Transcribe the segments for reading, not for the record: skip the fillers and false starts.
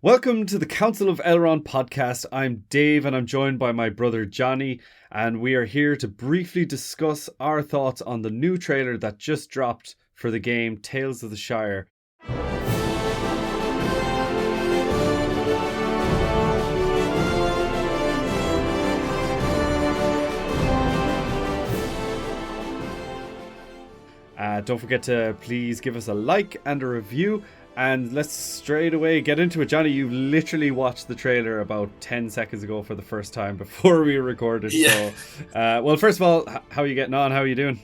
Welcome to the Council of Elrond podcast. I'm Dave and I'm joined by my brother Johnny, and we are here to briefly discuss our thoughts on the new trailer that just dropped for the game Tales of the Shire. Don't forget to please give us a like and a review. And let's straight away get into it. Johnny, you literally watched the trailer about 10 seconds ago for the first time before we recorded. Yeah. So, well, first of all, how are you getting on? How are you doing?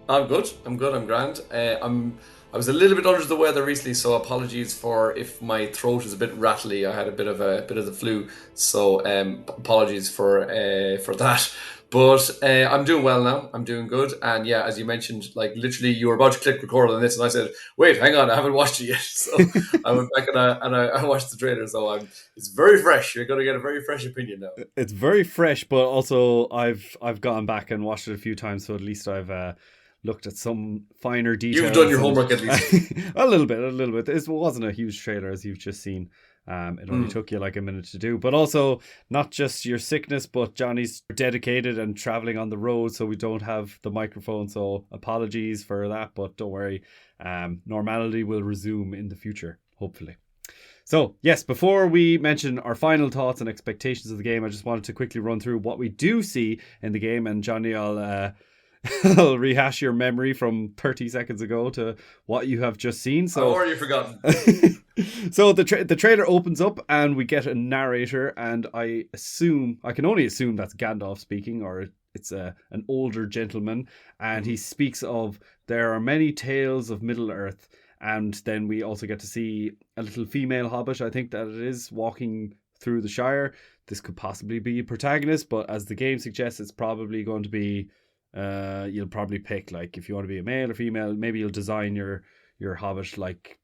I'm good. I'm grand. I was a little bit under the weather recently, so apologies for if my throat is a bit rattly. I had a bit of the flu, so apologies for that. But I'm doing well now. I'm doing good, and yeah, as you mentioned, like literally, you were about to click record on this, and I said, "Wait, hang on, I haven't watched it yet." So I went back and I watched the trailer. So it's very fresh. You're gonna get a very fresh opinion now. It's very fresh, but also I've gone back and watched it a few times, so at least I've looked at some finer details. You've done your homework at least. A little bit. It wasn't a huge trailer, as you've just seen. It only took you like a minute to do, but also not just your sickness, but Johnny's dedicated and traveling on the road, so we don't have the microphone. So apologies for that, but don't worry. Normality will resume in the future, hopefully. So, yes, before we mention our final thoughts and expectations of the game, I just wanted to quickly run through what we do see in the game. And Johnny, I'll rehash your memory from 30 seconds ago to what you have just seen. So, I've already forgotten. So the trailer opens up and we get a narrator, and I can only assume that's Gandalf speaking, or it's an older gentleman, and he speaks of there are many tales of Middle Earth. And then we also get to see a little female hobbit, I think that it is, walking through the Shire. This could possibly be a protagonist, but as the game suggests, it's probably going to be, you'll probably pick, like, if you want to be a male or female, maybe you'll design your hobbit like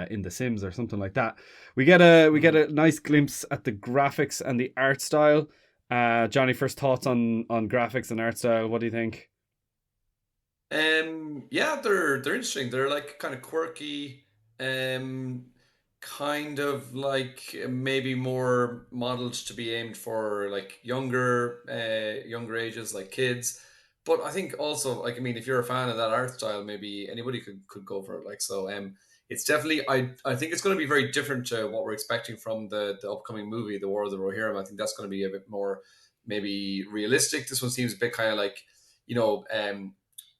in The Sims or something like that. We get a nice glimpse at the graphics and the art style. Johnny, first thoughts on graphics and art style. What do you think? Yeah, they're interesting. They're like kind of quirky, um, kind of like maybe more modeled to be aimed for like younger ages, like kids. But I think also, like, I mean, if you're a fan of that art style, maybe anybody could go for it. Like, so it's definitely, I think it's going to be very different to what we're expecting from the upcoming movie, The War of the Rohirrim. I think that's going to be a bit more maybe realistic. This one seems a bit kind of like, you know,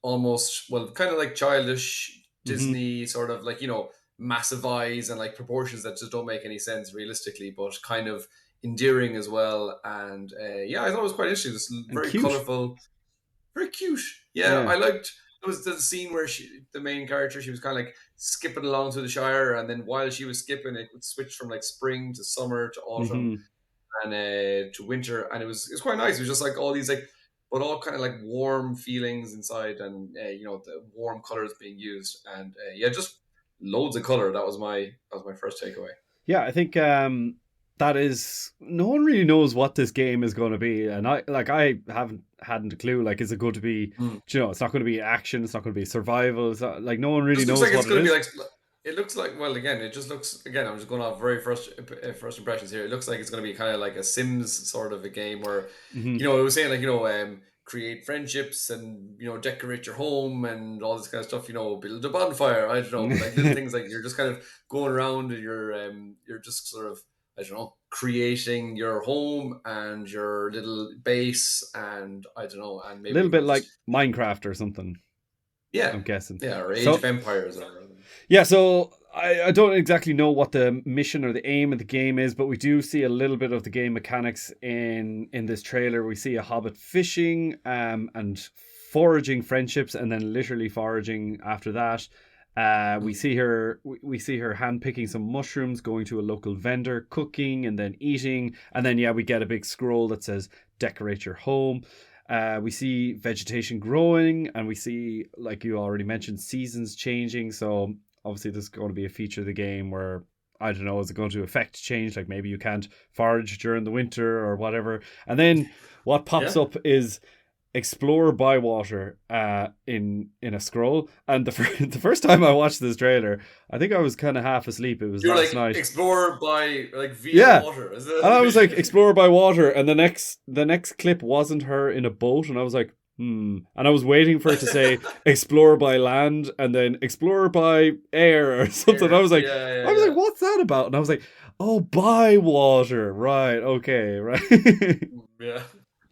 almost, well, kind of like childish Disney, sort of like, massive eyes and like proportions that just don't make any sense realistically, but kind of endearing as well. And yeah, I thought it was quite interesting. It's very Cute. colorful, very cute. Yeah, Yeah. I liked. There was the scene where the main character, she was kind of like skipping along through the Shire, and then while she was skipping, it would switch from like spring to summer to autumn and to winter, and it was quite nice. It was just like all these like, but all kind of like warm feelings inside, and the warm colors being used, and yeah, just loads of color. That was my first takeaway. Yeah, I think that is, no one really knows what this game is going to be, and I hadn't a clue. Like, is it going to be? Mm. It's not going to be action. It's not going to be survival. It's not, like, no one really Just looks knows like it's what it going to be is. like. It looks like, well, again, it just looks, again, I'm just going off very first impressions here. It looks like it's going to be kind of like a Sims sort of a game where, Hmm. it was saying like, create friendships and, decorate your home and all this kind of stuff, build a bonfire. I don't know, like little things like you're just kind of going around and you're just sort of, I don't know, creating your home and your little base, and I don't know, and A maybe little you bit can like just, Minecraft or something, yeah, I'm guessing. yeah, or Age So of Empires or. yeah, so I don't exactly know what the mission or the aim of the game is, but we do see a little bit of the game mechanics in this trailer. We see a hobbit fishing and foraging friendships, and then literally foraging after that. We see her hand picking some mushrooms, going to a local vendor, cooking, and then eating. And then, yeah, we get a big scroll that says decorate your home. We see vegetation growing, and we see, like you already mentioned, seasons changing. So obviously there's going to be a feature of the game where, I don't know, is it going to affect change? Like, maybe you can't forage during the winter or whatever. And then what pops Yeah. up is explore by water in a scroll. And the first time I watched this trailer, I think I was kind of half asleep. It was You're last like night. explore by like via Yeah. water. Is And that the I was like, vision? explore by water, and the next clip wasn't her in a boat, and I was like, and I was waiting for it to say explore by land and then explore by air or something. Air. Yeah, I yeah, was yeah. like, what's that about? And I was like, oh, by water, right? Okay, right. Yeah.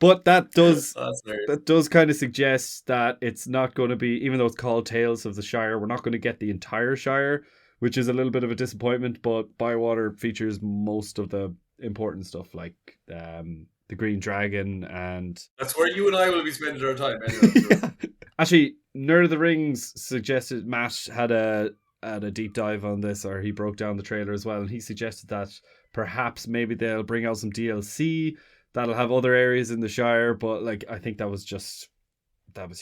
But That's hilarious. that does kind of suggest that it's not going to be, even though it's called Tales of the Shire, we're not going to get the entire Shire, which is a little bit of a disappointment. But Bywater features most of the important stuff, like the Green Dragon and That's where you and I will be spending our time anyway, I'm sure. actually, Nerd of the Rings suggested Matt had a deep dive on this, or he broke down the trailer as well, and he suggested that perhaps maybe they'll bring out some DLC that'll have other areas in the Shire, but like I think that was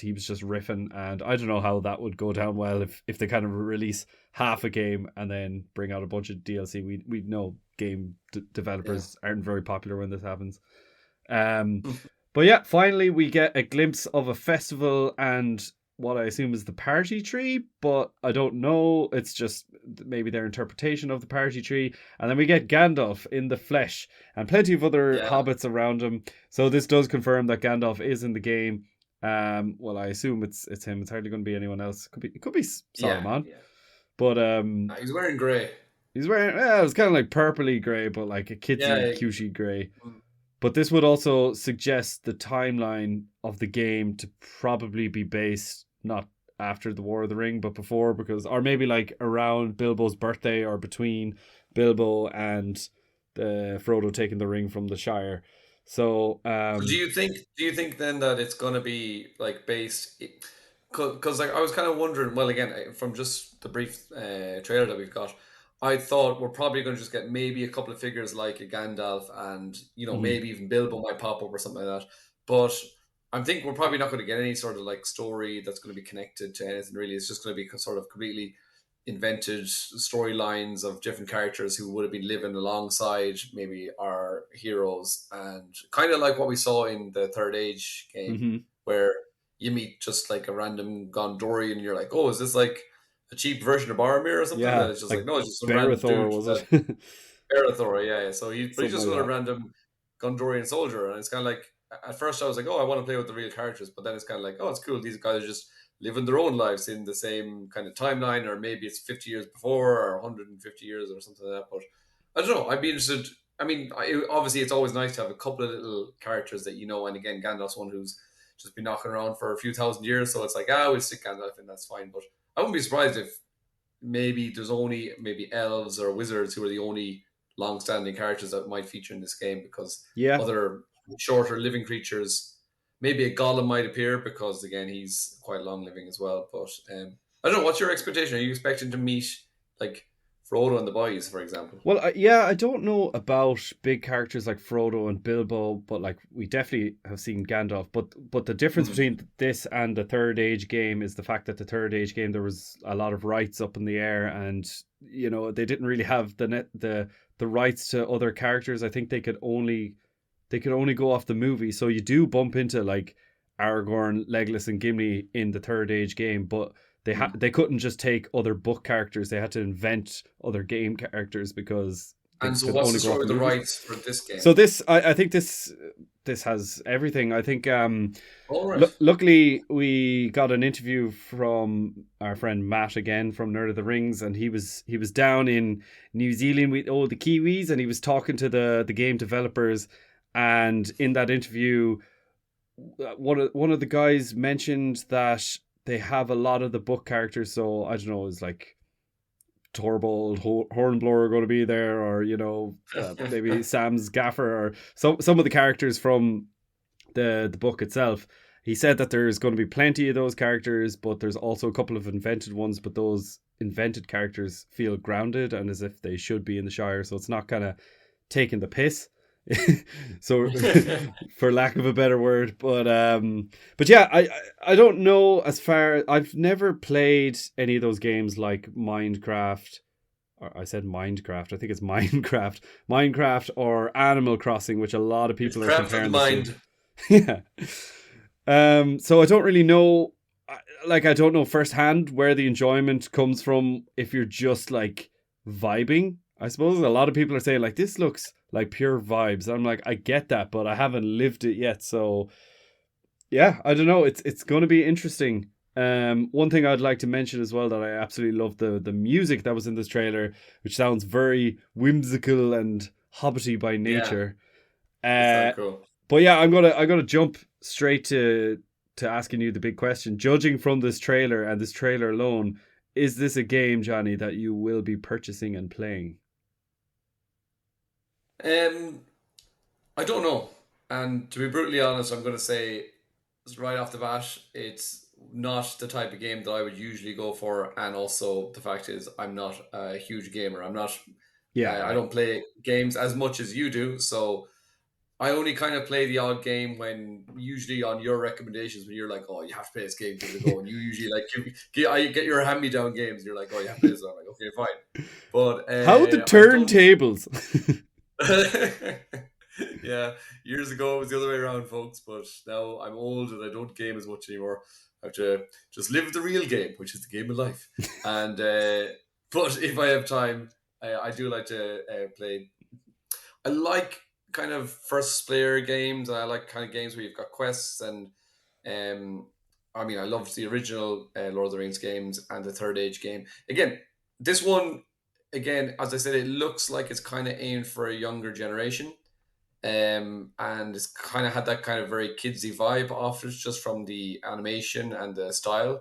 he was just riffing, and I don't know how that would go down well if they kind of release half a game and then bring out a bunch of DLC. We know Yeah. developers aren't very popular when this happens. Um, but yeah, finally we get a glimpse of a festival and what I assume is the party tree, but I don't know. It's just maybe their interpretation of the party tree. And then we get Gandalf in the flesh and plenty of other Yeah. hobbits around him. So this does confirm that Gandalf is in the game. Well, I assume it's him. It's hardly going to be anyone else. It could be Yeah. Saruman, Yeah. but He's wearing grey. he's wearing it was kind of like purpley grey, but like a Yeah. kidsy, cutesy grey. Mm. But this would also suggest the timeline of the game to probably be based not after the War of the Ring, but before, because or maybe like around Bilbo's birthday or between Bilbo and the Frodo taking the ring from the Shire. So So do you think then that it's gonna be like based because like I was kind of wondering, well again from just the brief trailer that we've got, I thought we're probably going to just get maybe a couple of figures like a Gandalf and you know mhm, maybe even Bilbo might pop up or something like that. But I think we're probably not going to get any sort of like story that's going to be connected to anything really. It's just going to be sort of completely invented storylines of different characters who would have been living alongside maybe our heroes, and kind of like what we saw in the Third Age game, mhm. where you meet just like a random Gondorian, and you're like, oh, is this like a cheap version of Boromir or something? Yeah, Then it's just like, like no, it's just some random Barithor dude was that it? Erethdor, yeah, yeah. So but he's Something just like another that. random Gondorian soldier, and it's kind of like at first I was like, oh, I want to play with the real characters, but then it's kind of like, oh, it's cool. These guys are just living their own lives in the same kind of timeline, or maybe it's 50 years before, or 150 years, or something like that. But I don't know. I'd be interested. I mean, obviously, it's always nice to have a couple of little characters that you know, and again, Gandalf's one who's just been knocking around for a few thousand years, so it's like, we'll stick Gandalf in, that's fine. But I wouldn't be surprised if maybe there's only maybe elves or wizards who are the only long-standing characters that might feature in this game, because Yeah. other shorter living creatures, maybe a golem might appear because again he's quite long living as well. But I don't know, what's your expectation? Are you expecting to meet like Frodo and the boys, for example? Well, yeah, I don't know about big characters like Frodo and Bilbo, but like we definitely have seen Gandalf. But the difference Hmm. between this and the Third Age game is the fact that the Third Age game there was a lot of rights up in the air, and you know they didn't really have the rights to other characters. I think they could only go off the movie. So you do bump into like Aragorn, Legolas, and Gimli in the Third Age game, but they couldn't just take other book characters. They had to invent other game characters because they And so could what's the only go off story the with the movies. rights for this So game? this, I think this has everything. I think All right. luckily we got an interview from our friend Matt again from Nerd of the Rings, and he was down in New Zealand with all the Kiwis, and he was talking to the game developers. And in that interview, one of the guys mentioned that they have a lot of the book characters. So I don't know, is like Torbold, Hornblower going to be there, or you know, maybe Sam's gaffer, or some of the characters from the book itself. He said that there's going to be plenty of those characters, but there's also a couple of invented ones. But those invented characters feel grounded and as if they should be in the Shire, so it's not kind of taking the piss. So for lack of a better word, but yeah, I don't know. As far I've never played any of those games like Minecraft, or I said Minecraft, I think it's Minecraft or Animal Crossing, which a lot of It's people are craft of the comparing this to. mind. Yeah. So I don't really know, like I don't know firsthand where the enjoyment comes from. If you're just like vibing, I suppose a lot of people are saying like this looks like pure vibes. I'm like, I get that, but I haven't lived it yet. So yeah, I don't know. It's going to be interesting. One thing I'd like to mention as well that I absolutely love the music that was in this trailer, which sounds very whimsical and hobbity by Yeah, nature. it Uh, sounds cool. but yeah, I'm gonna jump straight to asking you the big question. Judging from this trailer and this trailer alone, is this a game, Johnny, that you will be purchasing and playing? Um, I don't know. And to be brutally honest, I'm going to say right off the bat, it's not the type of game that I would usually go for. And also, the fact is, I'm not a huge gamer. I'm not. Yeah, I yeah. don't play games as much as you do. So I only kind of play the odd game when, usually on your recommendations, when you're like, "Oh, you have to play this game, give it a go," and you usually like I get your hand-me-down games. And you're like, "Oh, you have to play this." I'm like, "Okay, fine," but How the I've done. turntables? Yeah, years ago it was the other way around, folks. But now I'm old and I don't game as much anymore. I have to just live the real game, which is the game of life. And but if I have time, I do like to play. I like kind of first player games. I like kind of games where you've got quests and um. I mean, I loved the original Lord of the Rings games and the Third Age game. Again, this one, again, as I said, it looks like it's kind of aimed for a younger generation, and it's kind of had that kind of very kidsy vibe off it, just from the animation and the style.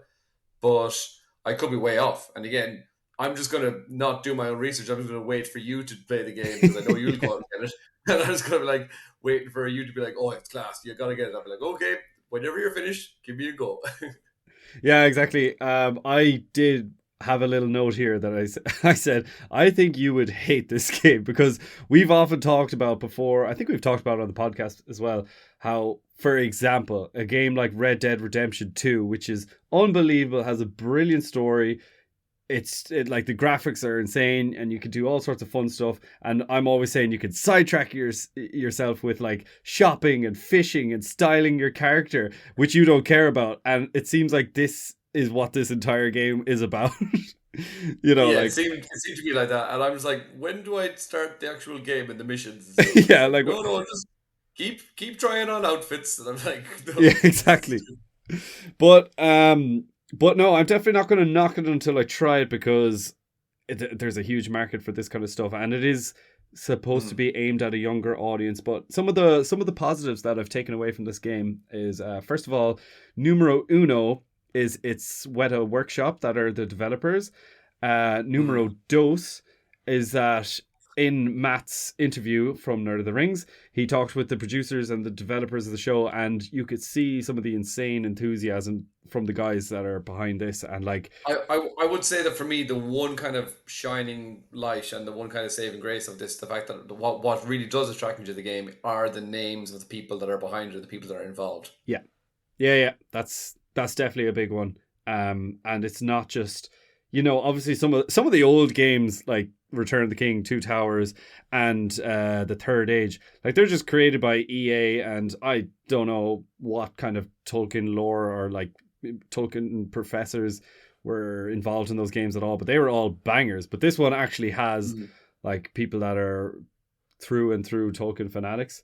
But I could be way off. And again, I'm just gonna not do my own research. I'm just gonna wait for you to play the game because I know you'll go out and get it. And I'm just gonna be like waiting for you to be like, "Oh, it's class. You gotta get it." I'll be like, "Okay, whenever you're finished, give me a go." Yeah, exactly. I did have a little note here that I said I think you would hate this game because we've often talked about before. I think we've talked about it on the podcast as well. How, for example, a game like Red Dead Redemption 2, which is unbelievable, has a brilliant story, like the graphics are insane and you can do all sorts of fun stuff, and I'm always saying you can sidetrack yourself with like shopping and fishing and styling your character, which you don't care about, and it seems like this is what this entire game is about. Yeah, Like it seemed to be like that, and I'm just like, when do I start the actual game and the missions and stuff? And it's yeah, like, like no, no, just keep trying on outfits, and I'm like, yeah, no, exactly. But no, I'm definitely not going to knock it until I try it because there's a huge market for this kind of stuff, and it is supposed to Mm, be aimed at a younger audience. But some of the positives that I've taken away from this game is, first of all, numero uno is it's Weta Workshop that are the developers. mm. Numero dos is that in Matt's interview from Nerd of the Rings, he talked with the producers and the developers of the show, and you could see some of the insane enthusiasm from the guys that are behind this. And like, I would say that for me, the one kind of shining light and the one kind of saving grace of this, the fact that what really does attract me to the game are the names of the people that are behind it, the people that are involved. yeah, yeah, that's definitely a big one. And it's not just, obviously some of the old games like Return of the King, Two Towers, and the Third Age, like they're just created by EA, and I don't know what kind of Tolkien lore or like Tolkien professors were involved in those games at all, but they were all bangers. But this one actually has Mm. like people that are through and through Tolkien fanatics.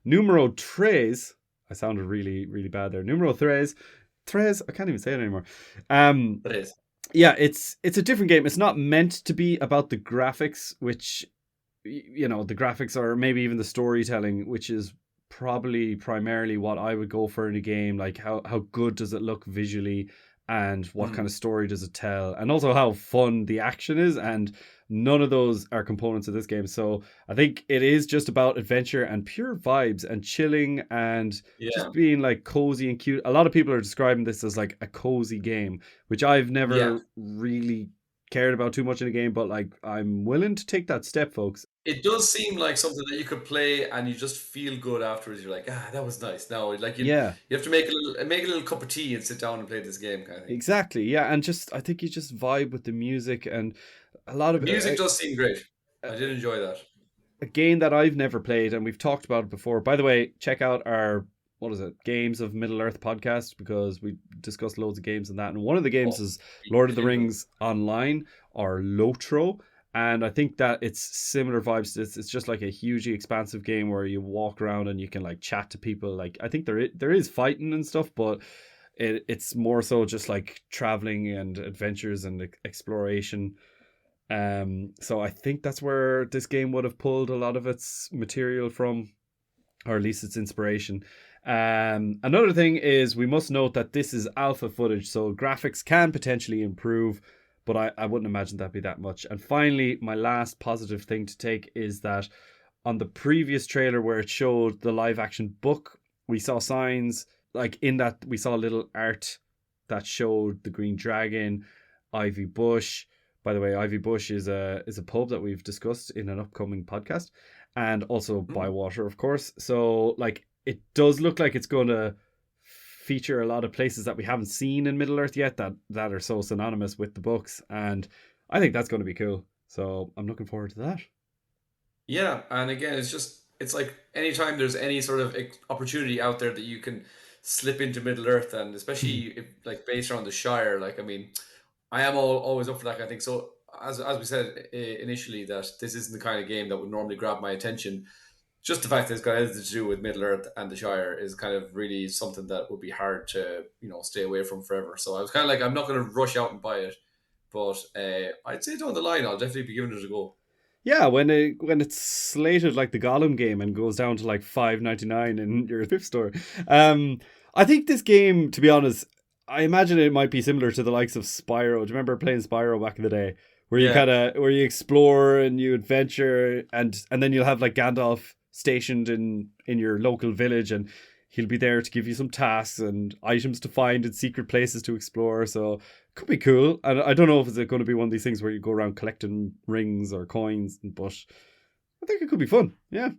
Numero tres. I sounded really, really bad there. Numero tres. Tres. I can't even say it anymore. Um, It is. yeah, it's a different game. It's not meant to be about the graphics, which the graphics or maybe even the storytelling, which is probably primarily what I would go for in a game. Like how good does it look visually, and what kind Mm. of story does it tell, and also how fun the action is. And none of those are components of this game. So I think it is just about adventure and pure vibes and chilling and Yeah. just being like cozy and cute. A lot of people are describing this as like a cozy game, which I've Yeah. never really cared about too much in a game, but like I'm willing to take that step, folks. It does seem like something that you could play and you just feel good afterwards. You're like, that was nice. Now, like Yeah, you have to make a little cup of tea and sit down and play this game kind of thing. exactly. Yeah, and just I think you just vibe with the music and a lot The of music does seem great. a, I did enjoy that. a game that I've never played, and we've talked about it before. By the way, check out our what is it, Games of Middle Earth podcast, because we discussed loads of games in that. And one of the games is Lord of the Rings Online, or Lotro. And I think that it's similar vibes. It's just like a hugely expansive game where you walk around and you can like chat to people. Like, I think there is fighting and stuff, but it's more so just like traveling and adventures and exploration. So I think that's where this game would have pulled a lot of its material from, or at least its inspiration. Another thing is we must note that this is alpha footage, so graphics can potentially improve, but I wouldn't imagine that'd be that much. And finally, my last positive thing to take is that on the previous trailer where it showed the live action book, we saw signs, like in that we saw little art that showed the green dragon, Ivy Bush. By the way, Ivy Bush is a pub that we've discussed in an upcoming podcast, and also Bywater, of course. So like it does look like it's going to feature a lot of places that we haven't seen in Middle Earth yet that are so synonymous with the books, and I think that's going to be cool. So I'm looking forward to that. Yeah, and again, it's like anytime there's any sort of opportunity out there that you can slip into Middle Earth, and especially if, like based around the Shire, like I mean, I am always up for that kind of thing. So as we said initially, that this isn't the kind of game that would normally grab my attention. Just the fact that it's got anything to do with Middle Earth and the Shire is kind of really something that would be hard to stay away from forever. So I was kind of like, I'm not going to rush out and buy it, but I'd say down the line I'll definitely be giving it a go. Yeah, when it's slated like the Gollum game and goes down to like $5.99 in your thrift store. I think this game, to be honest, I imagine it might be similar to the likes of Spyro. Do you remember playing Spyro back in the day? Where you where you explore and you adventure, and then you'll have like Gandalf stationed in your local village, and he'll be there to give you some tasks and items to find and secret places to explore. So it could be cool. And I don't know if it's going to be one of these things where you go around collecting rings or coins, but I think it could be fun. Yeah.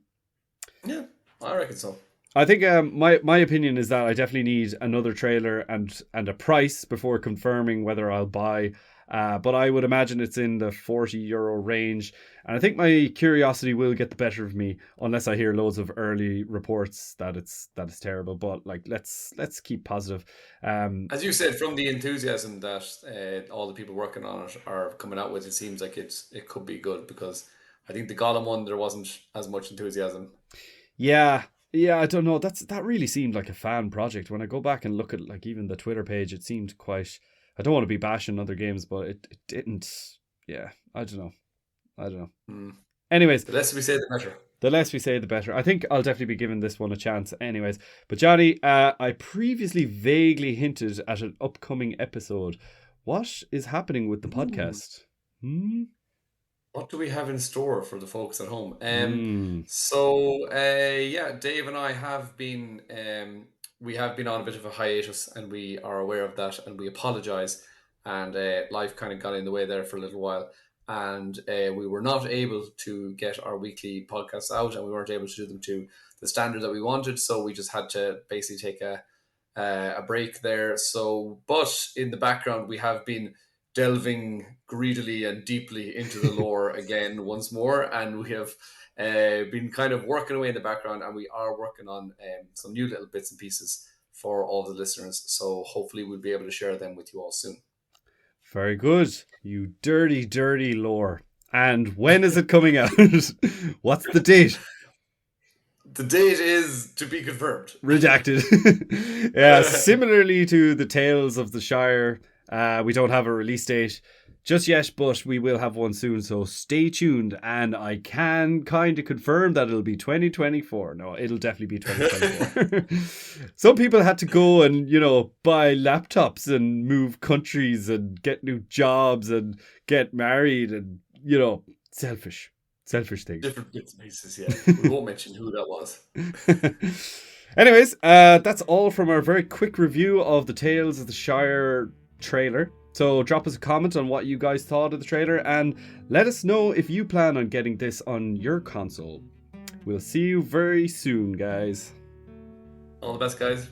Yeah, I reckon so. I think my opinion is that I definitely need another trailer and a price before confirming whether I'll buy. But I would imagine it's in the €40 range. And I think my curiosity will get the better of me unless I hear loads of early reports that it's terrible. But like, let's keep positive. As you said, from the enthusiasm that all the people working on it are coming out with, it seems like it could be good, because I think the Gollum one, there wasn't as much enthusiasm. Yeah, I don't know. That really seemed like a fan project. When I go back and look at like even the Twitter page, it seemed quite. I don't want to be bashing other games, but it didn't. Yeah, I don't know. Anyways, the less we say, the better. The less we say, the better. I think I'll definitely be giving this one a chance. Anyways, but Johnny, I previously vaguely hinted at an upcoming episode. What is happening with the podcast? What do we have in store for the folks at home? So Dave and I have been we have been on a bit of a hiatus, and we are aware of that, and we apologize. And life kind of got in the way there for a little while, and we were not able to get our weekly podcasts out, and we weren't able to do them to the standard that we wanted. So we just had to basically take a break there. So, but in the background, we have been delving greedily and deeply into the lore again once more, and we have been kind of working away in the background, and we are working on some new little bits and pieces for all the listeners, so hopefully we'll be able to share them with you all soon. Very good. You dirty lore. And when is it coming out? What's the date? The date is to be confirmed. Redacted. Yeah, similarly to the Tales of the Shire, we don't have a release date just yet, but we will have one soon, so stay tuned. And I can kind of confirm that it'll be 2024. No, it'll definitely be 2024. Some people had to go and, buy laptops and move countries and get new jobs and get married and, selfish things. Different bits and pieces, yeah. We won't mention who that was. Anyways, that's all from our very quick review of the Tales of the Shire trailer. So drop us a comment on what you guys thought of the trailer, and let us know if you plan on getting this on your console. We'll see you very soon, guys. All the best, guys.